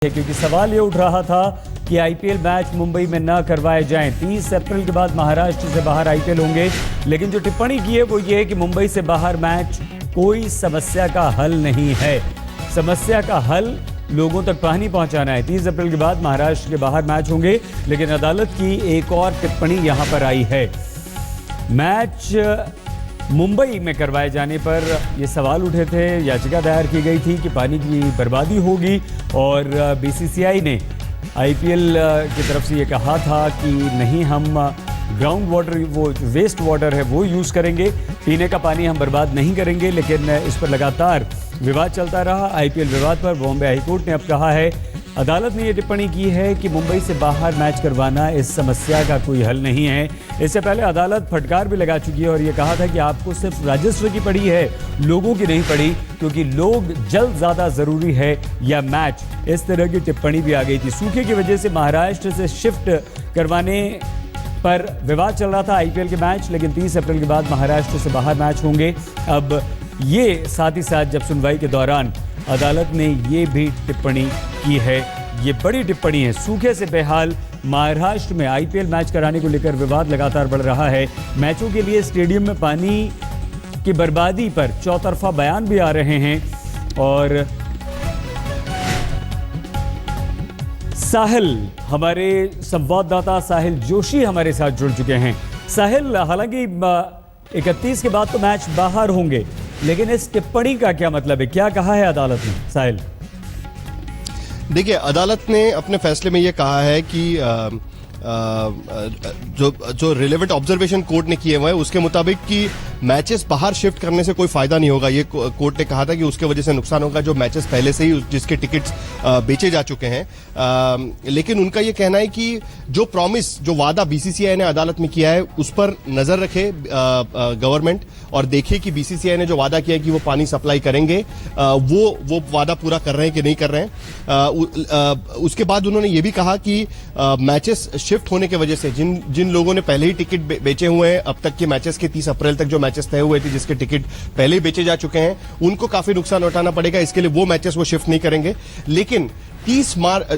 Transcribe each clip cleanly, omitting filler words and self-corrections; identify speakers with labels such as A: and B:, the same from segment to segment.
A: क्योंकि सवाल ये उठ रहा था कि आईपीएल मैच मुंबई में न करवाए जाएं। 30 अप्रैल के बाद महाराष्ट्र से बाहर आईपीएल होंगे, लेकिन जो टिप्पणी की है वो ये है कि मुंबई से बाहर मैच कोई समस्या का हल नहीं है। समस्या का हल लोगों तक पानी पहुंचाना है। 30 अप्रैल के बाद महाराष्ट्र के बाहर मैच होंगे, लेकिन अदालत की एक और टिप्पणी यहां पर आई है। मैच मुंबई में करवाए जाने पर ये सवाल उठे थे, याचिका दायर की गई थी कि पानी की बर्बादी होगी और बीसीसीआई ने आईपीएल की तरफ से ये कहा था कि नहीं, हम ग्राउंड वाटर, वो वेस्ट वाटर है वो यूज़ करेंगे, पीने का पानी हम बर्बाद नहीं करेंगे। लेकिन इस पर लगातार विवाद चलता रहा। आईपीएल विवाद पर बॉम्बे हाईकोर्ट ने अब कहा है, अदालत ने यह टिप्पणी की है कि मुंबई से बाहर मैच करवाना इस समस्या का कोई हल नहीं है। इससे पहले अदालत फटकार भी लगा चुकी है और यह कहा था कि आपको सिर्फ राजस्व की पड़ी है, लोगों की नहीं पड़ी, क्योंकि लोग जल्द ज़्यादा ज़रूरी है या मैच। इस तरह की टिप्पणी भी आ गई थी। सूखे की वजह से महाराष्ट्र से शिफ्ट करवाने पर विवाद चल रहा था आईपीएल के मैच, लेकिन 30 अप्रैल के बाद महाराष्ट्र से बाहर मैच होंगे। अब ये साथ ही साथ जब सुनवाई के दौरान अदालत ने ये भी टिप्पणी की है, ये बड़ी टिप्पणी है। सूखे से बेहाल महाराष्ट्र में आईपीएल मैच कराने को लेकर विवाद लगातार बढ़ रहा है। मैचों के लिए स्टेडियम में पानी की बर्बादी पर चौतरफा बयान भी आ रहे हैं। और साहिल, हमारे संवाददाता साहिल जोशी हमारे साथ जुड़ चुके हैं। साहिल, हालांकि 31 के बाद तो मैच बाहर होंगे, लेकिन इस टिप्पणी का क्या मतलब है, क्या कहा है अदालत ने? साहिल,
B: देखिए, अदालत ने अपने फैसले में ये कहा है कि जो रिलेवेंट ऑब्जर्वेशन कोर्ट ने किए हुए हैं उसके मुताबिक कि मैचेस बाहर शिफ्ट करने से कोई फायदा नहीं होगा। ये कोर्ट ने कहा था कि उसके वजह से नुकसान होगा जो मैचेस पहले से ही जिसके टिकट्स बेचे जा चुके हैं। लेकिन उनका ये कहना है कि जो प्रॉमिस, जो वादा बीसीसीआई ने अदालत में किया है उस पर नजर रखे गवर्नमेंट और देखे कि बीसीसीआई ने जो वादा किया है कि वो पानी सप्लाई करेंगे, वो वादा पूरा कर रहे हैं कि नहीं कर रहे हैं। उसके बाद उन्होंने ये भी कहा कि मैचेस शिफ्ट होने की वजह से जिन लोगों ने पहले ही टिकट बेचे हुए हैं, अब तक के मैचेस के 30 अप्रैल तक जो मैचेस तय हुए थे जिसके टिकट पहले ही बेचे जा चुके हैं, उनको काफी नुकसान उठाना पड़ेगा। इसके लिए वो मैचेस वो शिफ्ट नहीं करेंगे। लेकिन 30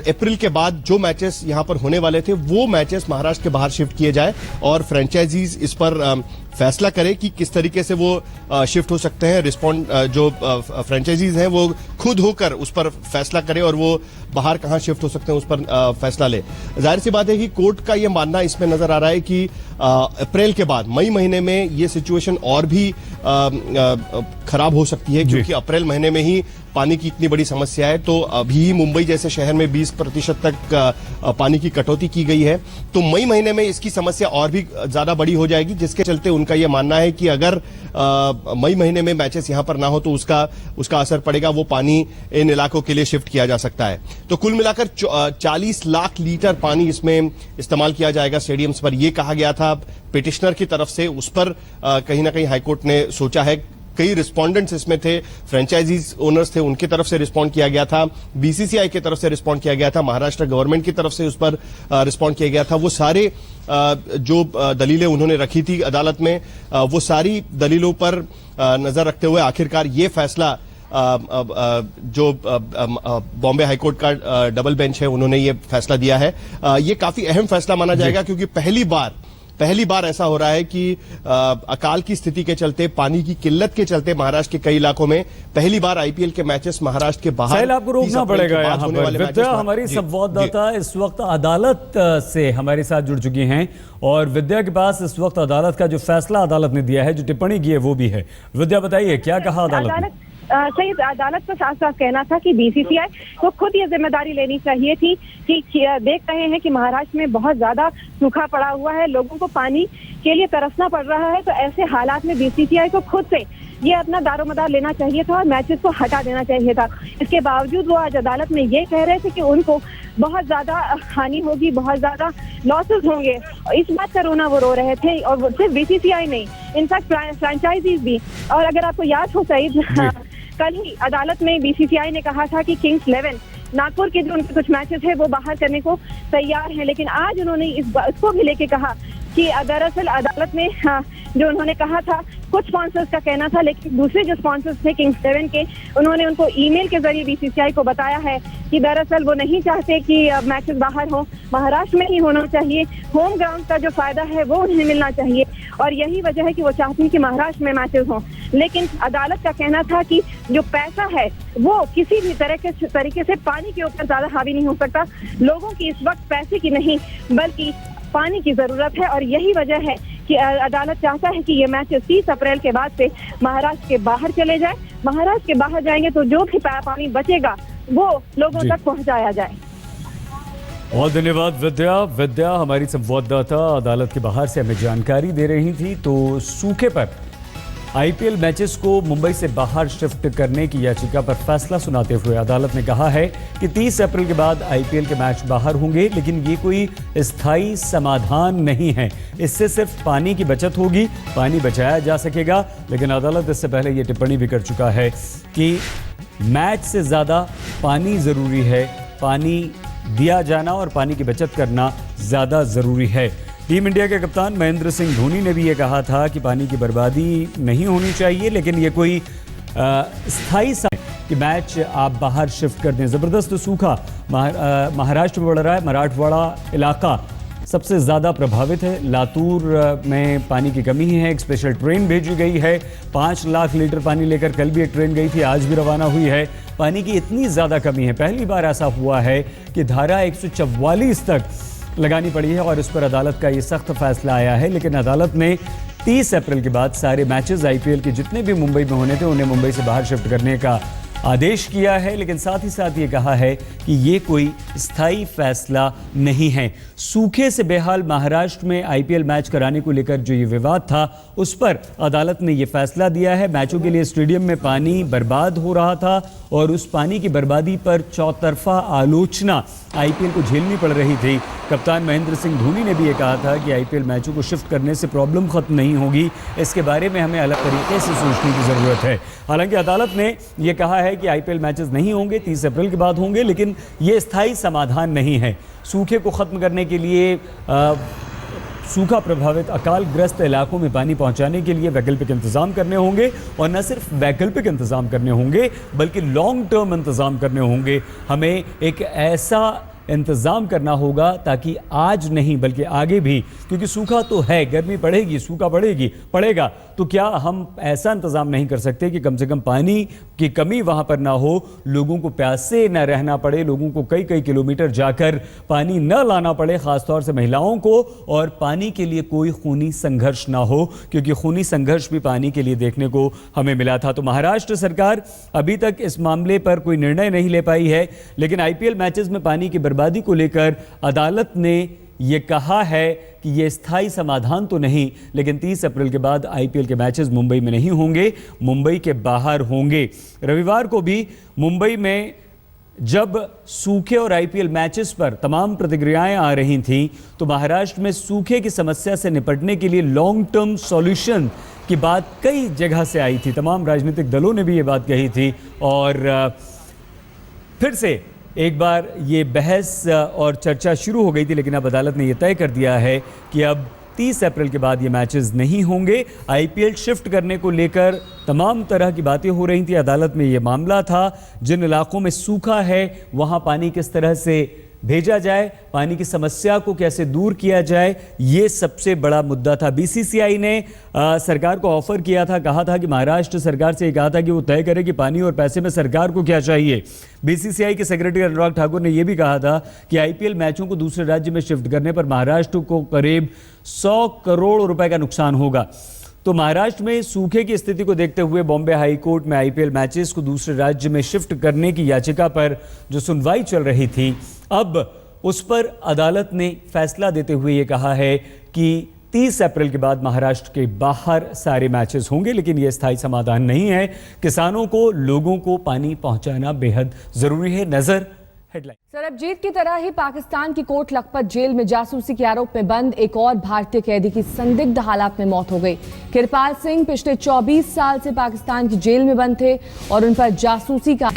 B: अप्रैल के बाद जो मैचेस यहां पर होने वाले थे वो मैचेस महाराष्ट्र के बाहर शिफ्ट किए जाए और फ्रेंचाइजीज इस पर फैसला करे कि किस तरीके से वो शिफ्ट हो सकते हैं। जो फ्रेंचाइजीज हैं वो खुद होकर उस पर फैसला करे और वो बाहर कहां शिफ्ट हो सकते हैं उस पर फैसला ले। जाहिर सी बात है कि कोर्ट का ये मानना इसमें नजर आ रहा है कि अप्रैल के बाद मई महीने में ये सिचुएशन और भी खराब हो सकती है, क्योंकि अप्रैल महीने में ही पानी की इतनी बड़ी समस्या है। तो अभी मुंबई जैसे शहर में 20% तक पानी की कटौती की गई है, तो मई महीने में इसकी समस्या और भी ज्यादा बड़ी हो जाएगी, जिसके चलते उनका यह मानना है कि अगर मई महीने में मैचेस यहां पर ना हो तो उसका असर पड़ेगा, वो पानी इन इलाकों के लिए शिफ्ट किया जा सकता है। तो कुल मिलाकर 40 लाख लीटर पानी इसमें इस्तेमाल किया जाएगा स्टेडियम्स पर, यह कहा गया था पिटिशनर की तरफ से। उस पर कहीं ना कहीं हाईकोर्ट ने सोचा है। कई रिस्पोंडेंट्स इसमें थे, फ्रेंचाइजीज ओनर्स थे, उनकी तरफ से रिस्पॉन्ड किया गया था, बीसीसीआई की तरफ से रिस्पॉन्ड किया गया था, महाराष्ट्र गवर्नमेंट की तरफ से उस पर रिस्पॉन्ड किया गया था। वो सारे जो दलीलें उन्होंने रखी थी अदालत में, वो सारी दलीलों पर नजर रखते हुए आखिरकार ये फैसला जो बॉम्बे हाईकोर्ट का डबल बेंच है उन्होंने ये फैसला दिया है। ये काफी अहम फैसला माना जाएगा, क्योंकि पहली बार ऐसा हो रहा है कि अकाल की स्थिति के चलते, पानी की किल्लत के चलते महाराष्ट्र के कई इलाकों में पहली बार आईपीएल के मैचेस महाराष्ट्र के बाहर।
A: आपको रोकना पड़ेगा यहाँ पर। विद्या, हमारी संवाददाता इस वक्त अदालत से हमारे साथ जुड़ चुकी हैं और विद्या के पास इस वक्त अदालत का जो फैसला अदालत ने दिया है, जो टिप्पणी की है वो भी है। विद्या, बताइए क्या कहा अदालत ने?
C: सही, अदालत का साफ साफ कहना था कि बीसीसीआई को खुद ये जिम्मेदारी लेनी चाहिए थी कि देख रहे हैं कि महाराष्ट्र में बहुत ज्यादा सूखा पड़ा हुआ है, लोगों को पानी के लिए तरसना पड़ रहा है। तो ऐसे हालात में बीसीसीआई को खुद से ये अपना दारोमदार लेना चाहिए था और मैचेस को हटा देना चाहिए था। इसके बावजूद वो आज अदालत में ये कह रहे थे कि उनको बहुत ज्यादा हानि होगी, बहुत ज्यादा लॉसेस होंगे, इस बात का रोना वो रो रहे थे। और सिर्फ बीसीसीआई नहीं, इनफैक्ट फ्रेंचाइजीज भी। और अगर आपको याद हो सईद, कल ही अदालत में बीसीसीआई ने कहा था कि किंग्स 11 नागपुर के जो उनके कुछ मैचेस है वो बाहर करने को तैयार हैं, लेकिन आज उन्होंने इसको भी लेके कहा कि दरअसल अदालत में जो उन्होंने कहा था, कुछ स्पॉन्सर्स का कहना था, लेकिन दूसरे जो स्पॉन्सर्स थे किंग्स 11 के, उन्होंने उनको ईमेल के जरिए बीसीसीआई को बताया है कि दरअसल वो नहीं चाहते कि मैचेस बाहर हो, महाराष्ट्र में ही होना चाहिए, होम ग्राउंड का जो फायदा है वो उन्हें मिलना चाहिए, और यही वजह है कि वो चाहती हैं कि महाराष्ट्र में मैचेस हों। लेकिन अदालत का कहना था कि जो पैसा है वो किसी भी तरीके से पानी के ऊपर ज्यादा हावी नहीं हो सकता। लोगों की इस वक्त पैसे की नहीं बल्कि पानी की जरूरत है, और यही वजह है कि अदालत चाहता है कि ये मैच 30 अप्रैल के बाद से महाराष्ट्र के बाहर चले जाए। महाराष्ट्र के बाहर जाएंगे तो जो भी पानी बचेगा वो लोगों तक पहुंचाया जाए।
A: बहुत धन्यवाद विद्या हमारी संवाददाता अदालत के बाहर से हमें जानकारी दे रही थी। तो सूखे पर आईपीएल मैचेस को मुंबई से बाहर शिफ्ट करने की याचिका पर फैसला सुनाते हुए अदालत ने कहा है कि 30 अप्रैल के बाद आईपीएल के मैच बाहर होंगे, लेकिन ये कोई स्थायी समाधान नहीं है। इससे सिर्फ पानी की बचत होगी, पानी बचाया जा सकेगा। लेकिन अदालत इससे पहले ये टिप्पणी भी कर चुका है कि मैच से ज़्यादा पानी ज़रूरी है, पानी दिया जाना और पानी की बचत करना ज़्यादा ज़रूरी है। टीम इंडिया के कप्तान महेंद्र सिंह धोनी ने भी ये कहा था कि पानी की बर्बादी नहीं होनी चाहिए, लेकिन ये कोई स्थायी समय कि मैच आप बाहर शिफ्ट कर दें। ज़बरदस्त सूखा महाराष्ट्र में बढ़ रहा है। मराठवाड़ा इलाका सबसे ज़्यादा प्रभावित है। लातूर में पानी की कमी है। एक स्पेशल ट्रेन भेजी गई है, 5 लाख लीटर पानी लेकर। कल भी एक ट्रेन गई थी, आज भी रवाना हुई है। पानी की इतनी ज़्यादा कमी है, पहली बार ऐसा हुआ है कि धारा 144 तक लगानी पड़ी है, और इस पर अदालत का ये सख्त फैसला आया है। लेकिन अदालत ने 30 अप्रैल के बाद सारे मैचेस आईपीएल के जितने भी मुंबई में होने थे उन्हें मुंबई से बाहर शिफ्ट करने का आदेश किया है। लेकिन साथ ही साथ ये कहा है कि ये कोई स्थायी फैसला नहीं है। सूखे से बेहाल महाराष्ट्र में आईपीएल मैच कराने को लेकर जो ये विवाद था, उस पर अदालत ने ये फैसला दिया है। मैचों के लिए स्टेडियम में पानी बर्बाद हो रहा था, और उस पानी की बर्बादी पर चौतरफा आलोचना आईपीएल को झेलनी पड़ रही थी। कप्तान महेंद्र सिंह धोनी ने भी ये कहा था कि आईपीएल मैचों को शिफ्ट करने से प्रॉब्लम खत्म नहीं होगी, इसके बारे में हमें अलग तरीके से सोचने की ज़रूरत है। हालांकि अदालत ने यह कहा है कि आईपीएल मैचेस नहीं होंगे, 30 अप्रैल के बाद होंगे, लेकिन ये स्थायी समाधान नहीं है। सूखे को ख़त्म करने के लिए सूखा प्रभावित अकालग्रस्त इलाकों में पानी पहुंचाने के लिए वैकल्पिक इंतजाम करने होंगे, और न सिर्फ वैकल्पिक इंतजाम करने होंगे बल्कि लॉन्ग टर्म इंतजाम करने होंगे। हमें एक ऐसा इंतज़ाम करना होगा ताकि आज नहीं बल्कि आगे भी, क्योंकि सूखा तो है, गर्मी पड़ेगी, सूखा पड़ेगा, तो क्या हम ऐसा इंतज़ाम नहीं कर सकते कि कम से कम पानी की कमी वहाँ पर ना हो, लोगों को प्यासे न रहना पड़े, लोगों को कई कई किलोमीटर जाकर पानी न लाना पड़े, ख़ासतौर से महिलाओं को, और पानी के लिए कोई खूनी संघर्ष ना हो, क्योंकि खूनी संघर्ष भी पानी के लिए देखने को हमें मिला था। तो महाराष्ट्र सरकार अभी तक इस मामले पर कोई निर्णय नहीं ले पाई है, लेकिन आईपीएल मैचेस में पानी की बर्बादी को लेकर अदालत ने यह कहा है कि यह स्थायी समाधान तो नहीं, लेकिन 30 अप्रैल के बाद आईपीएल के मैचेस मुंबई में नहीं होंगे, मुंबई के बाहर होंगे। रविवार को भी मुंबई में जब सूखे और आईपीएल मैचेस पर तमाम प्रतिक्रियाएं आ रही थीं, तो महाराष्ट्र में सूखे की समस्या से निपटने के लिए लॉन्ग टर्म सॉल्यूशन की बात कई जगह से आई थी। तमाम राजनीतिक दलों ने भी ये बात कही थी, और फिर से एक बार ये बहस और चर्चा शुरू हो गई थी। लेकिन अब अदालत ने यह तय कर दिया है कि अब 30 अप्रैल के बाद ये मैचेस नहीं होंगे। आईपीएल शिफ्ट करने को लेकर तमाम तरह की बातें हो रही थी। अदालत में ये मामला था, जिन इलाकों में सूखा है वहाँ पानी किस तरह से भेजा जाए, पानी की समस्या को कैसे दूर किया जाए, ये सबसे बड़ा मुद्दा था। बीसीसीआई ने सरकार को ऑफर किया था, कहा था कि महाराष्ट्र सरकार से कहा था कि वो तय करे कि पानी और पैसे में सरकार को क्या चाहिए। बीसीसीआई के सेक्रेटरी अनुराग ठाकुर ने यह भी कहा था कि आईपीएल मैचों को दूसरे राज्य में शिफ्ट करने पर महाराष्ट्र को करीब 100 करोड़ रुपए का नुकसान होगा। तो महाराष्ट्र में सूखे की स्थिति को देखते हुए बॉम्बे हाई कोर्ट में आईपीएल मैचेस को दूसरे राज्य में शिफ्ट करने की याचिका पर जो सुनवाई चल रही थी, अब उस पर अदालत ने फैसला देते हुए ये कहा है कि 30 अप्रैल के बाद महाराष्ट्र के बाहर सारे मैचेस होंगे, लेकिन यह स्थायी समाधान नहीं है। किसानों को, लोगों को पानी पहुंचाना बेहद जरूरी है। नजर हेडलाइन।
D: सरबजीत की तरह ही पाकिस्तान की कोट लखपत जेल में जासूसी के आरोप में बंद एक और भारतीय कैदी की संदिग्ध हालात में मौत हो गई। किरपाल सिंह पिछले 24 साल से पाकिस्तान की जेल में बंद थे और उन पर जासूसी का